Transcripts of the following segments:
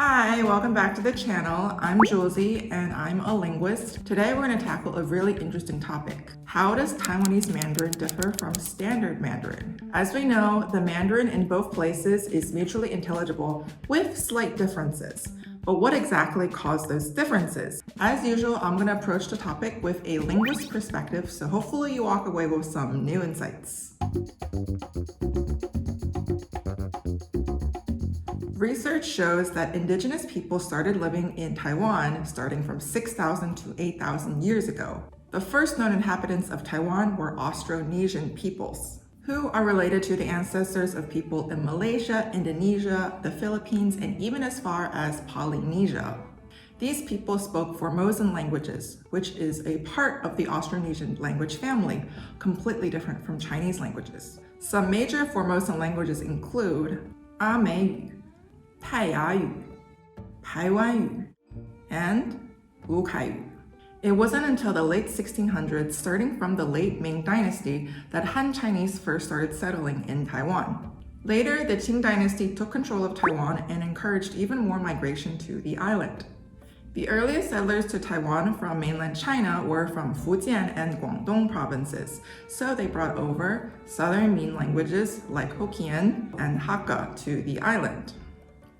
Hi, welcome back to the channel. I'm Julesy and I'm a linguist. Today we're going to tackle a really interesting topic. How does Taiwanese Mandarin differ from Standard Mandarin? As we know, the Mandarin in both places is mutually intelligible with slight differences. But what exactly caused those differences? As usual, I'm going to approach the topic with a linguist perspective, so hopefully you walk away with some new insights. Research shows that indigenous people started living in Taiwan starting from 6,000 to 8,000 years ago. The first known inhabitants of Taiwan were Austronesian peoples, who are related to the ancestors of people in Malaysia, Indonesia, the Philippines, and even as far as Polynesia. These people spoke Formosan languages, which is a part of the Austronesian language family, completely different from Chinese languages. Some major Formosan languages include Amayü, 泰雅语, 台湾语, and 乌凯语. It wasn't until the late 1600s, starting from the late Ming Dynasty, that Han Chinese first started settling in Taiwan. Later, the Qing Dynasty took control of Taiwan and encouraged even more migration to the island. The earliest settlers to Taiwan from mainland China were from Fujian and Guangdong provinces, so they brought over Southern Min languages like Hokkien and Hakka to the island.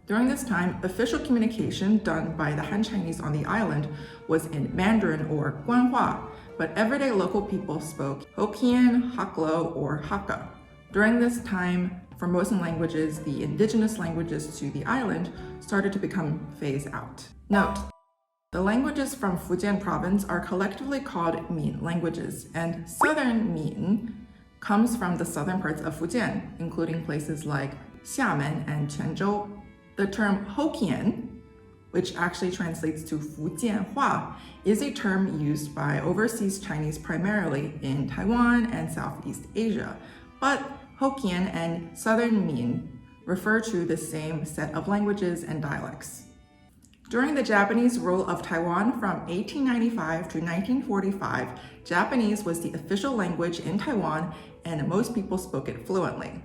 During this time, official communication done by the Han Chinese on the island was in Mandarin or Guanhua, but everyday local people spoke Hokkien, Haklo, or Hakka. During this time, Formosan languages, the indigenous languages to the island, started to become phased out. Note: the languages from Fujian province are collectively called Min languages, and Southern Min comes from the southern parts of Fujian, including places like Xiamen and Quanzhou. The term Hokkien, which actually translates to Fujianhua, is a term used by overseas Chinese primarily in Taiwan and Southeast Asia, but Hokkien and Southern Min refer to the same set of languages and dialects. During the Japanese rule of Taiwan from 1895 to 1945, Japanese was the official language in Taiwan and most people spoke it fluently.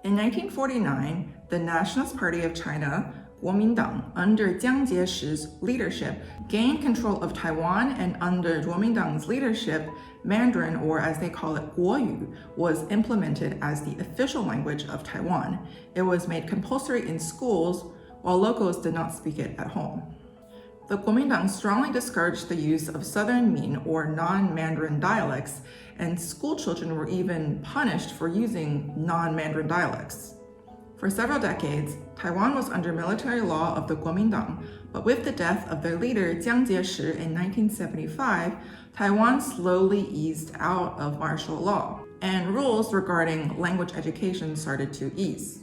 In 1949, the Nationalist Party of China, Guomindang, under Jiang Jieshi's leadership, gained control of Taiwan, and under Guomindang's leadership, Mandarin, or as they call it, Guoyu, was implemented as the official language of Taiwan. It was made compulsory in schools, while locals did not speak it at home. The Guomindang strongly discouraged the use of Southern Min or non-Mandarin dialects, and school children were even punished for using non-Mandarin dialects. For several decades, Taiwan was under military law of the Guomindang, but with the death of their leader Jiang Jieshi in 1975, Taiwan slowly eased out of martial law, and rules regarding language education started to ease.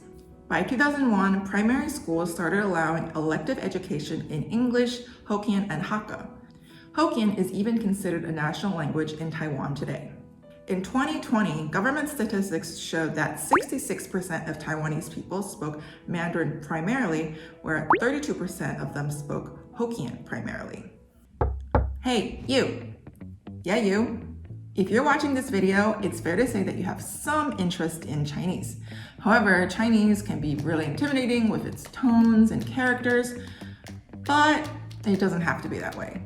By 2001, primary schools started allowing elective education in English, Hokkien, and Hakka. Hokkien is even considered a national language in Taiwan today. In 2020, government statistics showed that 66% of Taiwanese people spoke Mandarin primarily, where 32% of them spoke Hokkien primarily. Hey, you! Yeah, you! If you're watching this video, it's fair to say that you have some interest in Chinese. However, Chinese can be really intimidating with its tones and characters, but it doesn't have to be that way.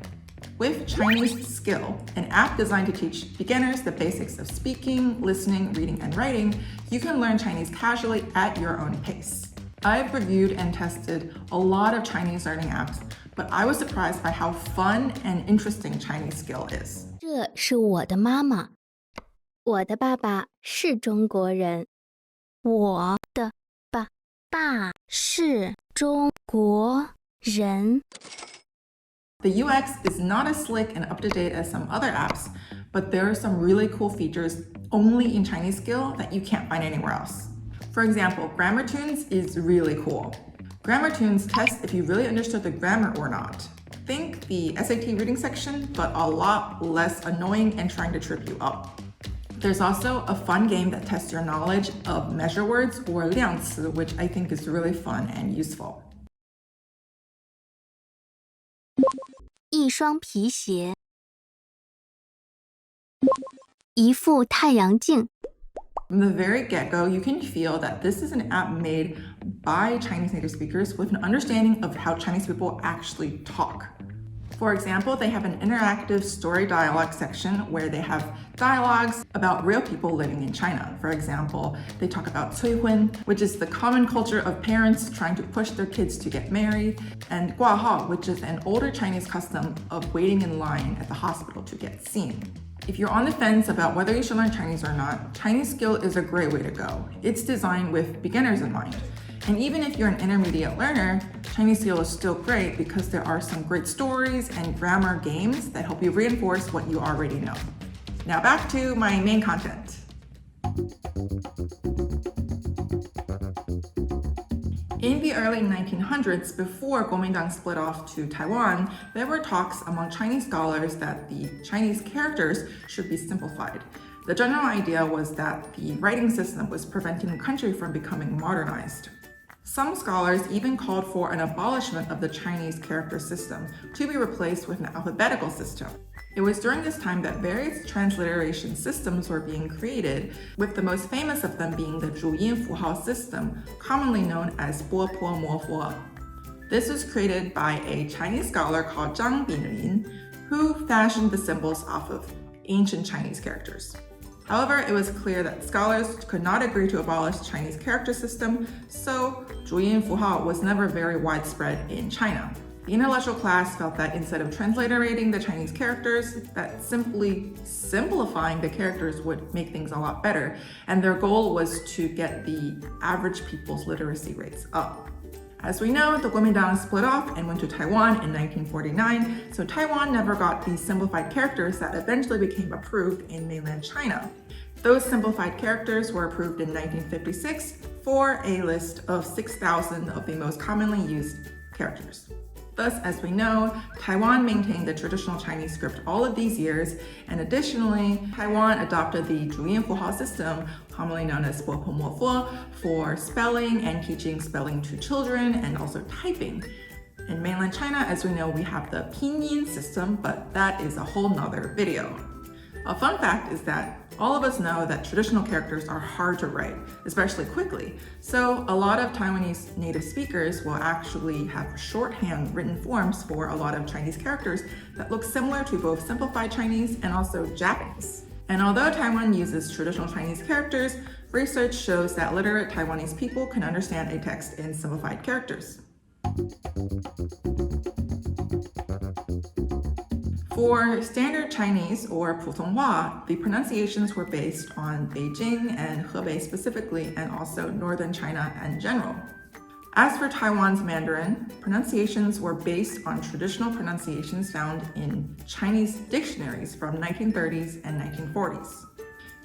With Chinese Skill, an app designed to teach beginners the basics of speaking, listening, reading, and writing, you can learn Chinese casually at your own pace. I've reviewed and tested a lot of Chinese learning apps, but I was surprised by how fun and interesting Chinese Skill is. 这是我的妈妈，我的爸爸是中国人，我的爸是中国人。 The UX is not as slick and up-to-date as some other apps, but there are some really cool features only in Chinese Skill that you can't find anywhere else. For example, Grammar Tunes is really cool. Grammar Tunes tests if you really understood the grammar or not. Think the SAT reading section, but a lot less annoying and trying to trip you up. There's also a fun game that tests your knowledge of measure words or 量词, which I think is really fun and useful. 一双皮鞋，一副太阳镜， From the very get-go, you can feel that this is an app made by Chinese native speakers with an understanding of how Chinese people actually talk. For example, they have an interactive story dialogue section where they have dialogues about real people living in China. For example, they talk about 催婚, which is the common culture of parents trying to push their kids to get married, and 挂号, which is an older Chinese custom of waiting in line at the hospital to get seen. If you're on the fence about whether you should learn Chinese or not, Chinese Skill is a great way to go. It's designed with beginners in mind. And even if you're an intermediate learner, Chinese Skill is still great because there are some great stories and grammar games that help you reinforce what you already know. Now back to my main content. In the early 1900s, before Guomindang split off to Taiwan, there were talks among Chinese scholars that the Chinese characters should be simplified. The general idea was that the writing system was preventing the country from becoming modernized. Some scholars even called for an abolishment of the Chinese character system to be replaced with an alphabetical system. It was during this time that various transliteration systems were being created, with the most famous of them being the 注音符号 system, commonly known as BOPOMOFO. This was created by a Chinese scholar called Zhang Binlin, who fashioned the symbols off of ancient Chinese characters. However, it was clear that scholars could not agree to abolish the Chinese character system, so 注音符号 was never very widespread in China. The intellectual class felt that instead of transliterating the Chinese characters, that simply simplifying the characters would make things a lot better, and their goal was to get the average people's literacy rates up. As we know, the Guomindang split off and went to Taiwan in 1949, so Taiwan never got these simplified characters that eventually became approved in mainland China. Those simplified characters were approved in 1956 for a list of 6,000 of the most commonly used characters. Thus, as we know, Taiwan maintained the traditional Chinese script all of these years, and additionally, Taiwan adopted the 注音符号 system, commonly known as 波泼莫佛, for spelling and teaching spelling to children and also typing. In mainland China, as we know, we have the pinyin system, but that is a whole nother video. A fun fact is that all of us know that traditional characters are hard to write, especially quickly. So a lot of Taiwanese native speakers will actually have shorthand written forms for a lot of Chinese characters that look similar to both simplified Chinese and also Japanese. And although Taiwan uses traditional Chinese characters, research shows that literate Taiwanese people can understand a text in simplified characters. For Standard Chinese, or 普通话, the pronunciations were based on Beijing and Hebei specifically, and also Northern China in general. As for Taiwan's Mandarin, pronunciations were based on traditional pronunciations found in Chinese dictionaries from 1930s and 1940s.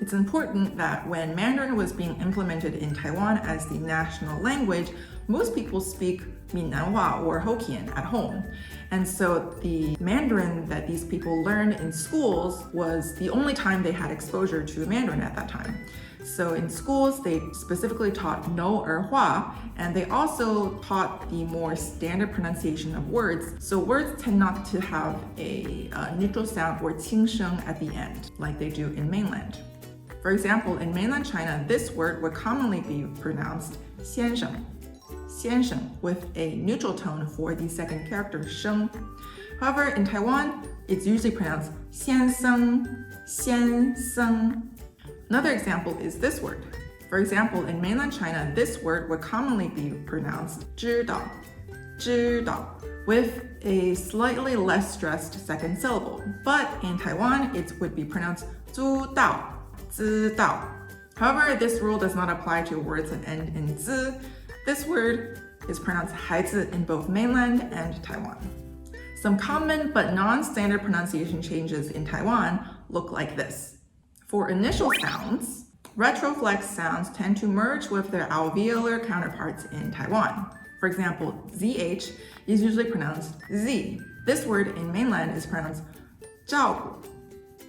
It's important that when Mandarin was being implemented in Taiwan as the national language, most people speak Minnan or Hokkien at home. And so the Mandarin that these people learned in schools was the only time they had exposure to Mandarin at that time. So in schools, they specifically taught no hua, and they also taught the more standard pronunciation of words. So words tend not to have a neutral sound or 轻声 at the end, like they do in mainland. For example, in mainland China, this word would commonly be pronounced 先生, 先生, with a neutral tone for the second character, 生. However, in Taiwan, it's usually pronounced 先生, 先生. Another example is this word. For example, in mainland China, this word would commonly be pronounced 知道, 知道, with a slightly less stressed second syllable. But in Taiwan, it would be pronounced 知道, 知道. However, this rule does not apply to words that end in 字. This word is pronounced 孩子 in both mainland and Taiwan. Some common but non-standard pronunciation changes in Taiwan look like this. For initial sounds, retroflex sounds tend to merge with their alveolar counterparts in Taiwan. For example, ZH is usually pronounced Z. This word in mainland is pronounced 照顾,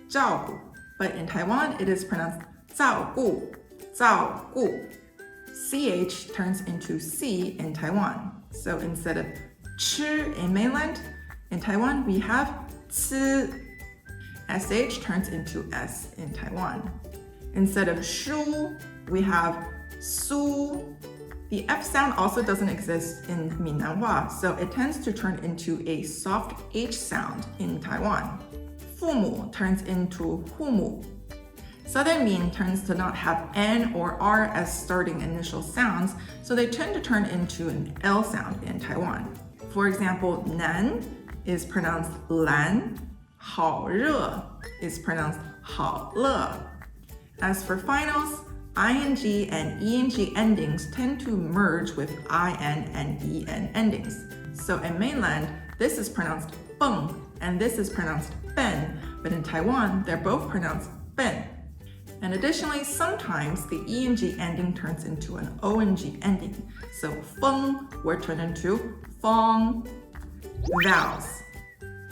照顾, but in Taiwan it is pronounced 照顾, 照顾. CH turns into C in Taiwan. So instead of ch in mainland, in Taiwan we have 吃. SH turns into S in Taiwan. Instead of shu, we have su. The F sound also doesn't exist in Minanhua, so it tends to turn into a soft H sound in Taiwan. Fumu turns into humu. Southern Min tends to not have N or R as starting initial sounds, so they tend to turn into an L sound in Taiwan. For example, nan is pronounced lan, 好热 is pronounced 好乐. As for finals, ing and eng endings tend to merge with in and en endings. So in mainland, this is pronounced beng and this is pronounced ben, but in Taiwan, they're both pronounced ben. And additionally, sometimes the eng ending turns into an ong ending. So feng will turn into fong. Vowels.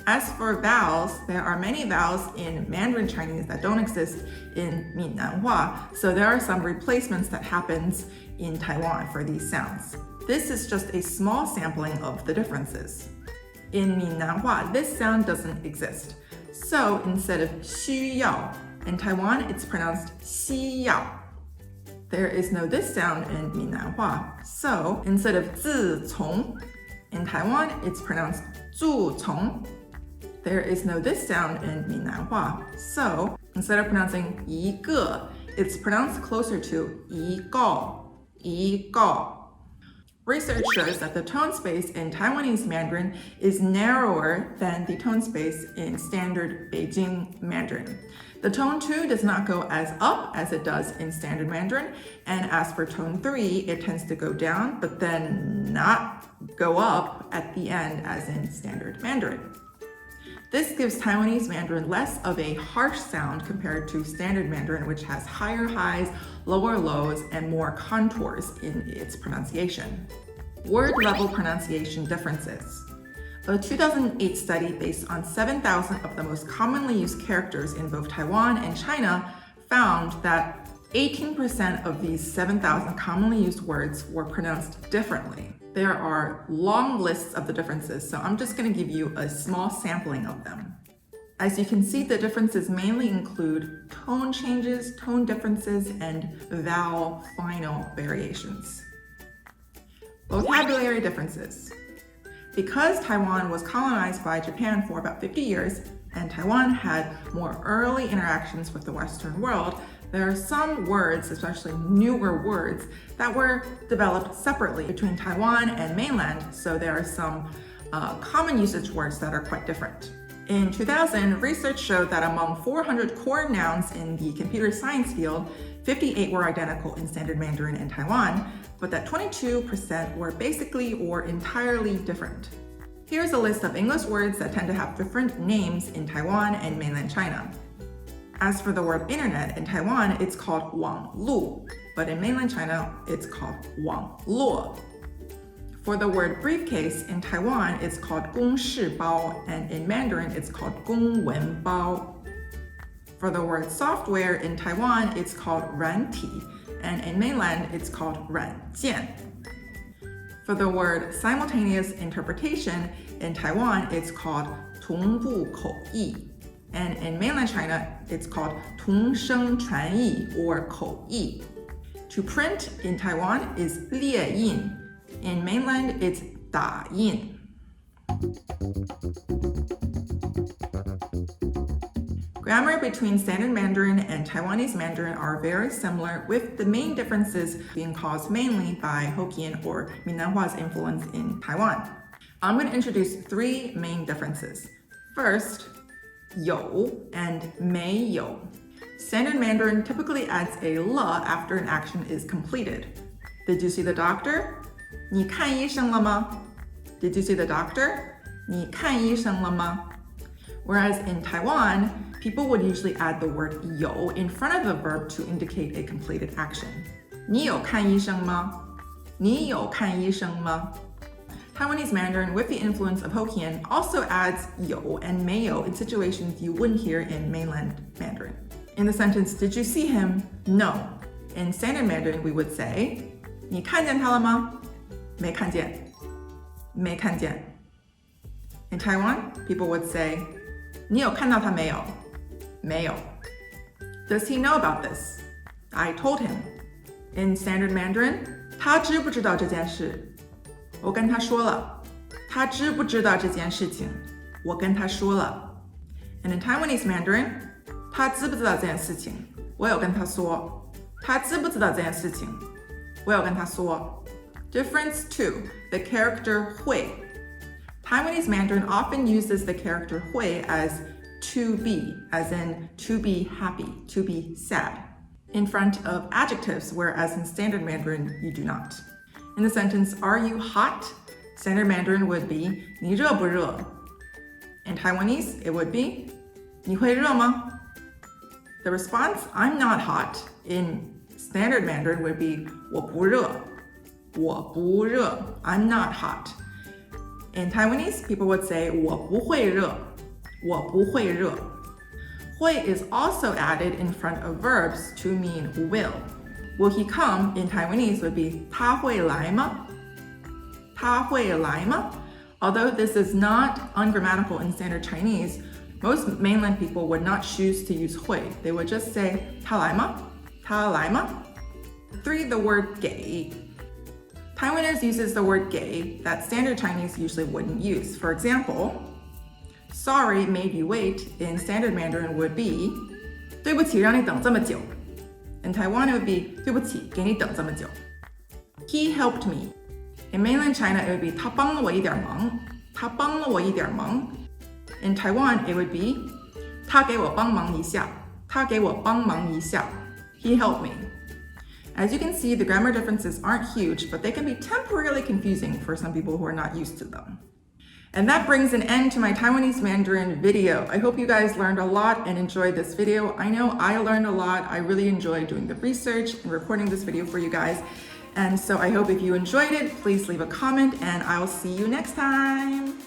As for vowels, there are many vowels in Mandarin Chinese that don't exist in Minanhua, so there are some replacements that happens in Taiwan for these sounds. This is just a small sampling of the differences. In Minanhua, this sound doesn't exist. So instead of 需要, in Taiwan, it's pronounced 西要. There is no this sound in Minanhua. So instead of 自从, in Taiwan, it's pronounced 注从. There is no this sound in Minanhua. So instead of pronouncing 一个, it's pronounced closer to 一个, 一个. Research shows that the tone space in Taiwanese Mandarin is narrower than the tone space in standard Beijing Mandarin. The tone 2 does not go as up as it does in standard Mandarin, and as for tone 3, it tends to go down, but then not go up at the end as in standard Mandarin. This gives Taiwanese Mandarin less of a harsh sound compared to standard Mandarin, which has higher highs, lower lows, and more contours in its pronunciation. Word-level pronunciation differences. A 2008 study based on 7,000 of the most commonly used characters in both Taiwan and China found that 18% of these 7,000 commonly used words were pronounced differently. There are long lists of the differences, so I'm just going to give you a small sampling of them. As you can see, the differences mainly include tone changes, tone differences, and vowel final variations. Vocabulary differences. Because Taiwan was colonized by Japan for about 50 years, and Taiwan had more early interactions with the Western world, there are some words, especially newer words, that were developed separately between Taiwan and mainland, so there are some common usage words that are quite different. In 2000, research showed that among 400 core nouns in the computer science field, 58 were identical in Standard Mandarin and Taiwan, but that 22% were basically or entirely different. Here's a list of English words that tend to have different names in Taiwan and mainland China. As for the word internet, in Taiwan, it's called 网路, but in mainland China, it's called 网络. For the word briefcase, in Taiwan, it's called 公事包, and in Mandarin, it's called 公文包. For the word software, in Taiwan, it's called 软体, and in mainland, it's called 软件. For the word simultaneous interpretation, in Taiwan, it's called 同步口译. And in mainland China, it's called 同声传译 or 口译. To print in Taiwan is 列印. In mainland, it's 打印. Grammar between Standard Mandarin and Taiwanese Mandarin are very similar, with the main differences being caused mainly by Hokkien or Minanhua's influence in Taiwan. I'm going to introduce three main differences. First, 有 and 没有. Standard Mandarin typically adds a le after an action is completed. Did you see the doctor? 你看医生了吗? Did you see the doctor? 你看医生了吗? Whereas in Taiwan, people would usually add the word 有 in front of the verb to indicate a completed action. 你有看医生吗? 你有看医生吗? Taiwanese Mandarin, with the influence of Hokkien, also adds 有 and 没有 in situations you wouldn't hear in mainland Mandarin. In the sentence, did you see him? No. In Standard Mandarin, we would say, 你看见他了吗? 没看见. 没看见. In Taiwan, people would say, 你有看到他没有? 没有. Does he know about this? I told him. In Standard Mandarin, 他知不知道这件事？我跟他说了。他知不知道这件事情？我跟他说了。And in Taiwanese Mandarin, 他知不知道这件事情？我有跟他说。他知不知道这件事情？我有跟他说。Difference 2, the character 会。Taiwanese Mandarin often uses the character 会 as to be, as in to be happy, to be sad, in front of adjectives, whereas in Standard Mandarin, you do not. In the sentence, are you hot? Standard Mandarin would be 你热不热? In Taiwanese, it would be 你会热吗? The response, I'm not hot, in Standard Mandarin would be 我不热. 我不热. I'm not hot. In Taiwanese, people would say 我不会热. 我不会热. 会 is also added in front of verbs to mean will. Will he come in Taiwanese would be 他会来吗? 他会来吗? Although this is not ungrammatical in Standard Chinese, most mainland people would not choose to use 会. They would just say 他来吗? 他来吗? 3, the word 给. Taiwanese uses the word 给 that Standard Chinese usually wouldn't use. For example, sorry made you wait in Standard Mandarin would be 对不起让你等这么久. In Taiwan, it would be 对不起给你等这么久. He helped me. In mainland China, it would be 他帮了我一点忙. 他帮了我一点忙. In Taiwan, it would be 他给我帮忙一下. 他给我帮忙一下. He helped me. As you can see, the grammar differences aren't huge, but they can be temporarily confusing for some people who are not used to them. And that brings an end to my Taiwanese Mandarin video. I hope you guys learned a lot and enjoyed this video. I know I learned a lot. I really enjoyed doing the research and recording this video for you guys. And so I hope if you enjoyed it, please leave a comment and I'll see you next time.